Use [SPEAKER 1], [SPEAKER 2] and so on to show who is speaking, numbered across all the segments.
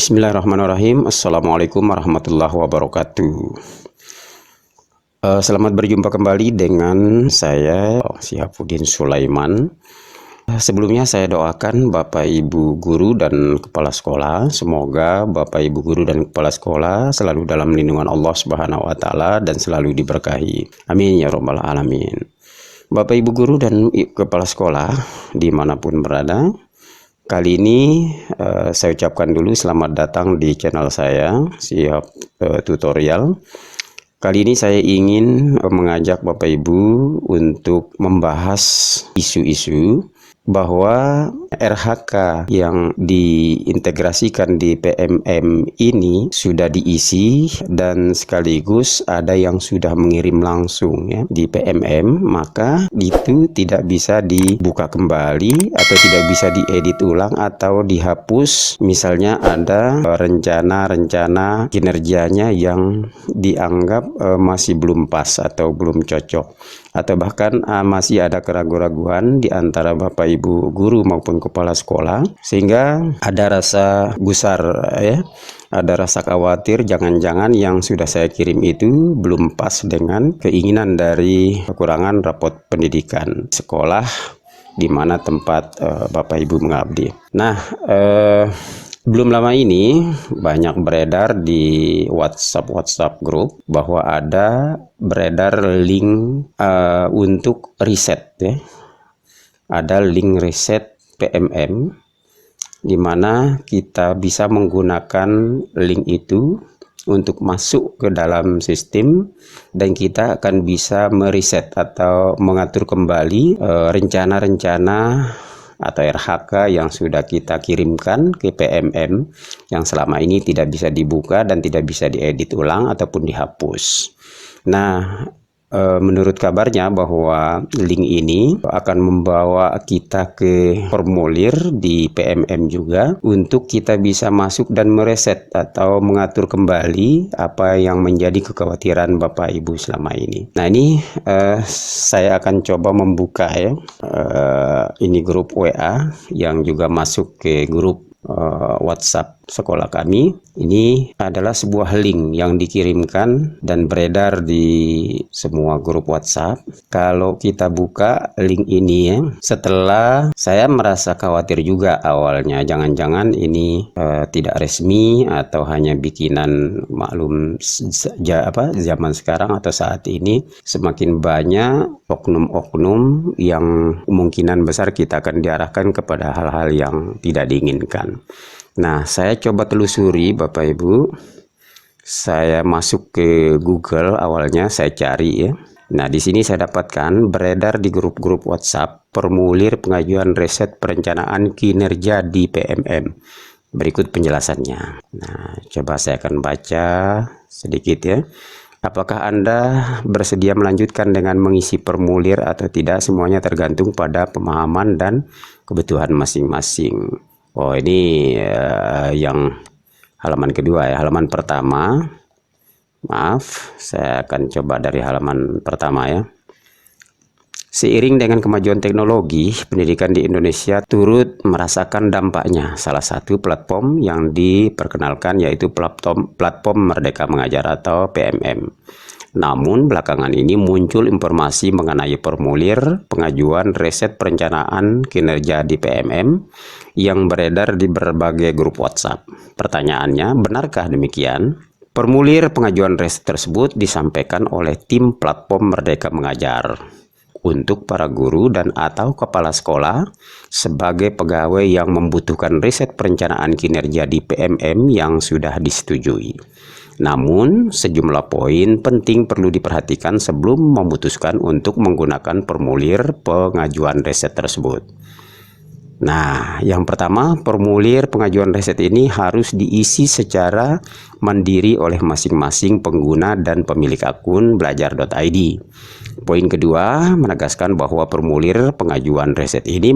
[SPEAKER 1] Bismillahirrahmanirrahim. Assalamualaikum warahmatullahi wabarakatuh. Selamat berjumpa kembali dengan saya, Syihafuddin Sulaiman. Sebelumnya saya doakan Bapak Ibu Guru dan Kepala Sekolah. Semoga Bapak Ibu Guru dan Kepala Sekolah selalu dalam lindungan Allah Subhanahu wa Ta'ala dan selalu diberkahi. Amin ya Rabbal Alamin. Bapak Ibu Guru dan Kepala Sekolah dimanapun berada, kali ini saya ucapkan dulu selamat datang di channel saya, Syihab Tutorial. Kali ini saya ingin mengajak Bapak Ibu untuk membahas isu-isu bahwa RHK yang diintegrasikan di PMM ini sudah diisi dan sekaligus ada yang sudah mengirim langsung ya di PMM, maka itu tidak bisa dibuka kembali atau tidak bisa diedit ulang atau dihapus. Misalnya ada rencana-rencana kinerjanya yang dianggap masih belum pas atau belum cocok, atau bahkan masih ada keraguan-raguan di antara Bapak Ibu Guru maupun Kepala Sekolah, sehingga ada rasa gusar ya, ada rasa khawatir jangan-jangan yang sudah saya kirim itu belum pas dengan keinginan dari kekurangan rapot pendidikan sekolah di mana tempat Bapak Ibu mengabdi. Nah, belum lama ini banyak beredar di WhatsApp grup bahwa ada beredar link untuk riset ya. Ada link riset PMM di mana kita bisa menggunakan link itu untuk masuk ke dalam sistem dan kita akan bisa meriset atau mengatur kembali rencana-rencana atau RHK yang sudah kita kirimkan ke PMM yang selama ini tidak bisa dibuka dan tidak bisa diedit ulang ataupun dihapus. Nah, menurut kabarnya bahwa link ini akan membawa kita ke formulir di PMM juga untuk kita bisa masuk dan mereset atau mengatur kembali apa yang menjadi kekhawatiran Bapak Ibu selama ini. Nah, ini saya akan coba membuka ya, ini grup WA yang juga masuk ke grup WhatsApp sekolah kami. Ini adalah sebuah link yang dikirimkan dan beredar di semua grup WhatsApp. Kalau kita buka link ini ya, setelah saya merasa khawatir juga awalnya, jangan-jangan ini tidak resmi atau hanya bikinan maklum zaman sekarang atau saat ini semakin banyak oknum-oknum yang kemungkinan besar kita akan diarahkan kepada hal-hal yang tidak diinginkan. Nah, saya coba telusuri Bapak Ibu. Saya masuk ke Google, awalnya saya cari ya. Nah, di sini saya dapatkan beredar di grup-grup WhatsApp formulir pengajuan riset perencanaan kinerja di PMM. Berikut penjelasannya. Nah, coba saya akan baca sedikit ya. Apakah Anda bersedia melanjutkan dengan mengisi formulir atau tidak? Semuanya tergantung pada pemahaman dan kebutuhan masing-masing. Oh, ini yang halaman kedua ya. Halaman pertama, maaf, saya akan coba dari halaman pertama ya. Seiring dengan kemajuan teknologi, pendidikan di Indonesia turut merasakan dampaknya. Salah satu platform yang diperkenalkan yaitu platform Merdeka Mengajar atau PMM. Namun belakangan ini muncul informasi mengenai formulir pengajuan riset perencanaan kinerja di PMM yang beredar di berbagai grup WhatsApp. Pertanyaannya, benarkah demikian? Formulir pengajuan riset tersebut disampaikan oleh tim platform Merdeka Mengajar untuk para guru dan atau kepala sekolah sebagai pegawai yang membutuhkan riset perencanaan kinerja di PMM yang sudah disetujui. Namun, sejumlah poin penting perlu diperhatikan sebelum memutuskan untuk menggunakan formulir pengajuan riset tersebut. Nah, yang pertama, formulir pengajuan riset ini harus diisi secara mandiri oleh masing-masing pengguna dan pemilik akun belajar.id. Poin kedua, menegaskan bahwa formulir pengajuan riset ini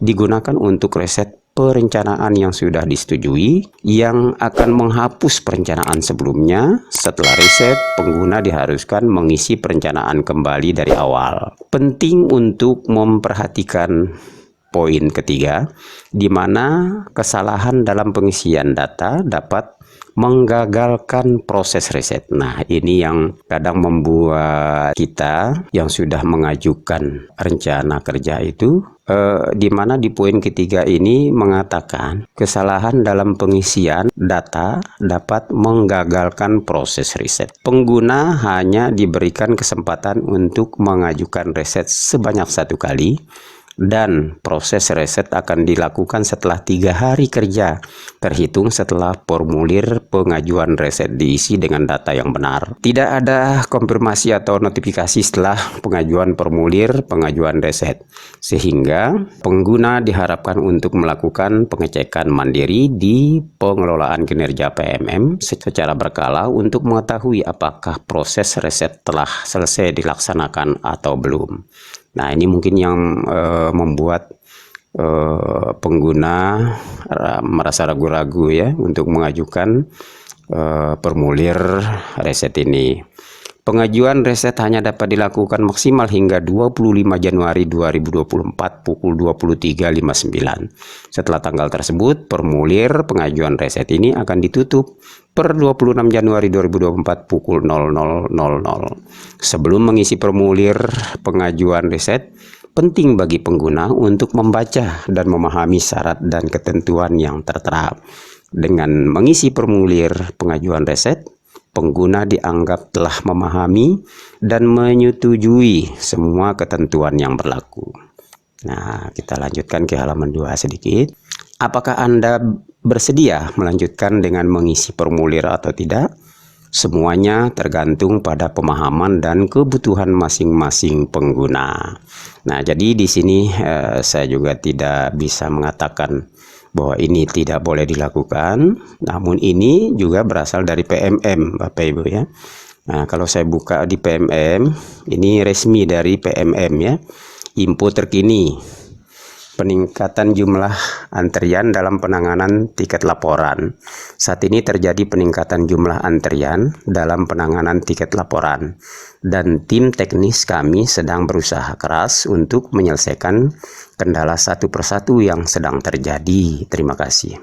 [SPEAKER 1] digunakan untuk riset perencanaan yang sudah disetujui yang akan menghapus perencanaan sebelumnya. Setelah riset, pengguna diharuskan mengisi perencanaan kembali dari awal. Penting untuk memperhatikan poin ketiga, di mana kesalahan dalam pengisian data dapat menggagalkan proses riset. Nah, ini yang kadang membuat kita yang sudah mengajukan rencana kerja itu di mana di poin ketiga ini mengatakan kesalahan dalam pengisian data dapat menggagalkan proses riset. Pengguna hanya diberikan kesempatan untuk mengajukan riset sebanyak 1 kali, dan proses riset akan dilakukan setelah 3 hari kerja terhitung setelah formulir pengajuan riset diisi dengan data yang benar. Tidak ada konfirmasi atau notifikasi setelah pengajuan formulir pengajuan riset, sehingga pengguna diharapkan untuk melakukan pengecekan mandiri di pengelolaan kinerja PMM secara berkala untuk mengetahui apakah proses riset telah selesai dilaksanakan atau belum. Nah, ini mungkin yang membuat pengguna merasa ragu-ragu ya untuk mengajukan formulir riset ini. Pengajuan riset hanya dapat dilakukan maksimal hingga 25 Januari 2024 pukul 23.59. Setelah tanggal tersebut, formulir pengajuan riset ini akan ditutup per 26 Januari 2024 pukul 00.00. Sebelum mengisi formulir pengajuan riset, penting bagi pengguna untuk membaca dan memahami syarat dan ketentuan yang tertera. Dengan mengisi formulir pengajuan riset, pengguna dianggap telah memahami dan menyetujui semua ketentuan yang berlaku. Nah, kita lanjutkan ke halaman 2 sedikit. Apakah Anda bersedia melanjutkan dengan mengisi formulir atau tidak? Semuanya tergantung pada pemahaman dan kebutuhan masing-masing pengguna. Nah, jadi di sini saya juga tidak bisa mengatakan bahwa ini tidak boleh dilakukan, namun ini juga berasal dari PMM, Bapak Ibu ya. Nah, kalau saya buka di PMM, ini resmi dari PMM ya. Info terkini peningkatan jumlah antrian dalam penanganan tiket laporan. Saat ini terjadi peningkatan jumlah antrian dalam penanganan tiket laporan, dan tim teknis kami sedang berusaha keras untuk menyelesaikan kendala satu persatu yang sedang terjadi. Terima kasih.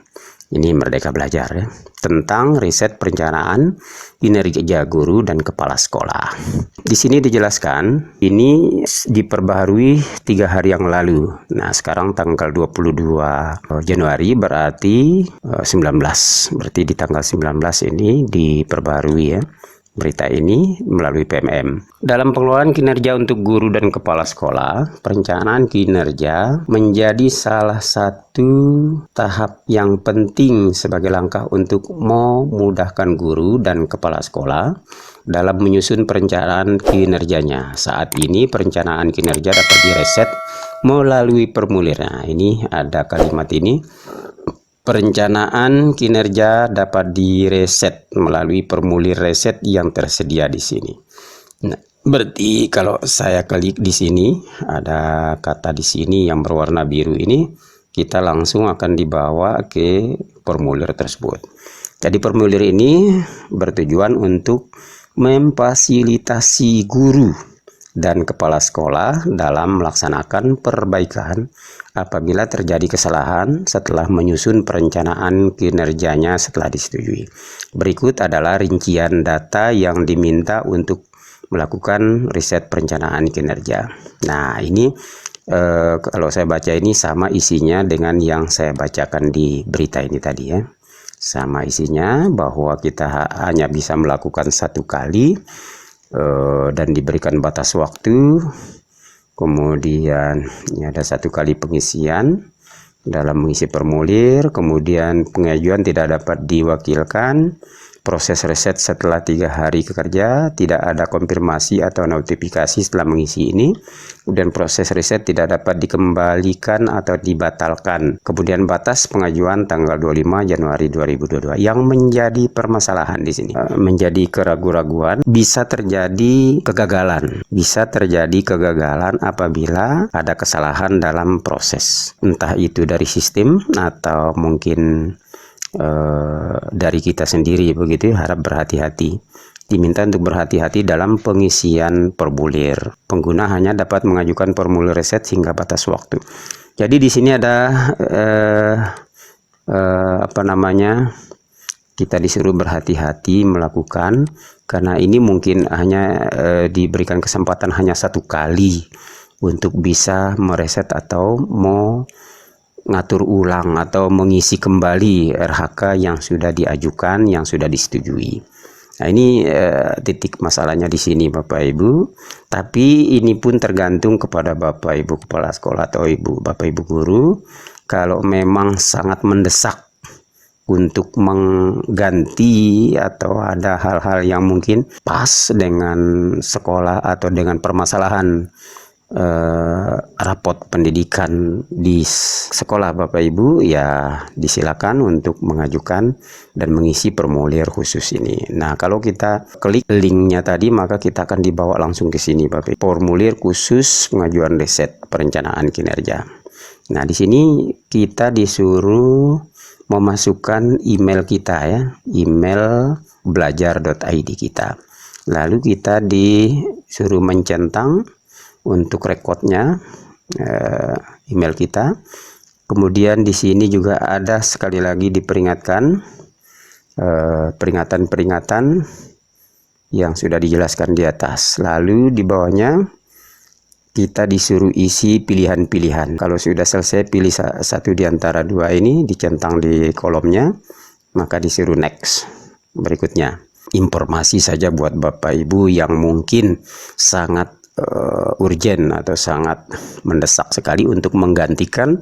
[SPEAKER 1] Ini Merdeka Belajar ya, tentang riset perencanaan kinerja guru dan kepala sekolah. Di sini dijelaskan ini diperbaharui 3 hari yang lalu. Nah, sekarang tanggal 22 Januari berarti 19. Berarti di tanggal 19 ini diperbaharui ya berita ini melalui PMM. Dalam pengelolaan kinerja untuk guru dan kepala sekolah, perencanaan kinerja menjadi salah satu tahap yang penting sebagai langkah untuk memudahkan guru dan kepala sekolah dalam menyusun perencanaan kinerjanya. Saat ini perencanaan kinerja dapat direset melalui formulir. Nah, ini ada kalimat ini. Perencanaan kinerja dapat direset melalui formulir reset yang tersedia di sini. Nah, berarti kalau saya klik di sini, ada kata di sini yang berwarna biru ini, kita langsung akan dibawa ke formulir tersebut. Jadi formulir ini bertujuan untuk memfasilitasi guru dan kepala sekolah dalam melaksanakan perbaikan apabila terjadi kesalahan setelah menyusun perencanaan kinerjanya setelah disetujui. Berikut adalah rincian data yang diminta untuk melakukan riset perencanaan kinerja. Nah, ini kalau saya baca ini sama isinya dengan yang saya bacakan di berita ini tadi ya. Sama isinya bahwa kita hanya bisa melakukan 1 kali dan diberikan batas waktu. Kemudian ini ada 1 kali pengisian dalam mengisi formulir, kemudian pengajuan tidak dapat diwakilkan, proses riset setelah 3 hari kerja, tidak ada konfirmasi atau notifikasi setelah mengisi ini, kemudian proses riset tidak dapat dikembalikan atau dibatalkan, kemudian batas pengajuan tanggal 25 Januari 2022. Yang menjadi permasalahan di sini, menjadi keraguan-raguan, bisa terjadi kegagalan apabila ada kesalahan dalam proses, entah itu dari sistem atau mungkin dari kita sendiri begitu. Harap berhati-hati. Diminta untuk berhati-hati dalam pengisian formulir. Pengguna hanya dapat mengajukan formulir riset hingga batas waktu. Jadi di sini ada apa namanya, kita disuruh berhati-hati melakukan, karena ini mungkin hanya diberikan kesempatan hanya 1 kali untuk bisa mereset atau mau ngatur ulang atau mengisi kembali RHK yang sudah diajukan, yang sudah disetujui. Nah, ini titik masalahnya di sini Bapak Ibu. Tapi ini pun tergantung kepada Bapak Ibu kepala sekolah atau Bapak Ibu guru. Kalau memang sangat mendesak untuk mengganti atau ada hal-hal yang mungkin pas dengan sekolah atau dengan permasalahan rapot pendidikan di sekolah Bapak Ibu, ya disilakan untuk mengajukan dan mengisi formulir khusus ini. Nah, kalau kita klik linknya tadi, maka kita akan dibawa langsung ke sini Bapak Ibu. Formulir khusus pengajuan riset perencanaan kinerja. Nah, di sini kita disuruh memasukkan email kita ya, email belajar.id kita. Lalu kita disuruh mencentang untuk rekodnya email kita. Kemudian di sini juga ada sekali lagi diperingatkan peringatan-peringatan yang sudah dijelaskan di atas. Lalu di bawahnya kita disuruh isi pilihan-pilihan. Kalau sudah selesai pilih satu di antara 2 ini, dicentang di kolomnya, maka disuruh next. Berikutnya, informasi saja buat Bapak Ibu yang mungkin sangat urgent atau sangat mendesak sekali untuk menggantikan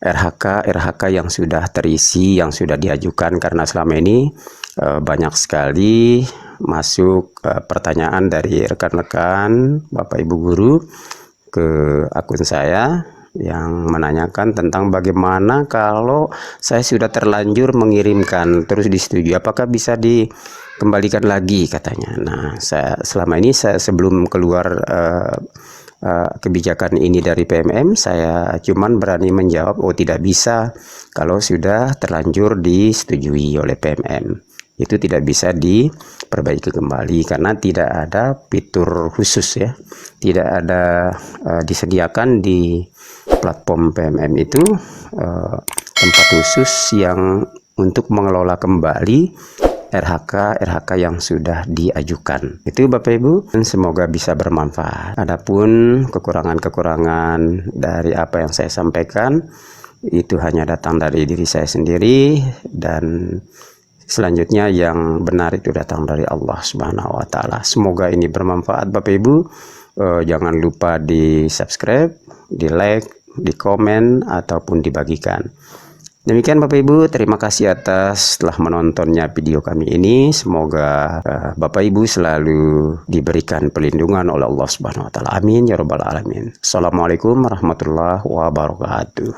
[SPEAKER 1] RHK yang sudah terisi, yang sudah diajukan, karena selama ini banyak sekali masuk pertanyaan dari rekan-rekan Bapak Ibu guru ke akun saya yang menanyakan tentang bagaimana kalau saya sudah terlanjur mengirimkan terus disetujui, apakah bisa dikembalikan lagi katanya. Nah, selama ini sebelum keluar kebijakan ini dari PMM, saya cuman berani menjawab, oh tidak bisa kalau sudah terlanjur disetujui oleh PMM. Itu tidak bisa diperbaiki kembali karena tidak ada fitur khusus ya, tidak ada disediakan di platform PMM itu tempat khusus yang untuk mengelola kembali RHK yang sudah diajukan. Itu Bapak Ibu, semoga bisa bermanfaat. Adapun kekurangan-kekurangan dari apa yang saya sampaikan itu hanya datang dari diri saya sendiri, dan selanjutnya yang benar itu datang dari Allah Subhanahu wa Ta'ala. Semoga ini bermanfaat Bapak Ibu. Jangan lupa di subscribe, di like, di komen, ataupun dibagikan. Demikian Bapak Ibu, terima kasih atas telah menontonnya video kami ini. Semoga Bapak Ibu selalu diberikan perlindungan oleh Allah Subhanahu wa Ta'ala. Amin ya rabbal alamin. Assalamualaikum warahmatullahi wabarakatuh.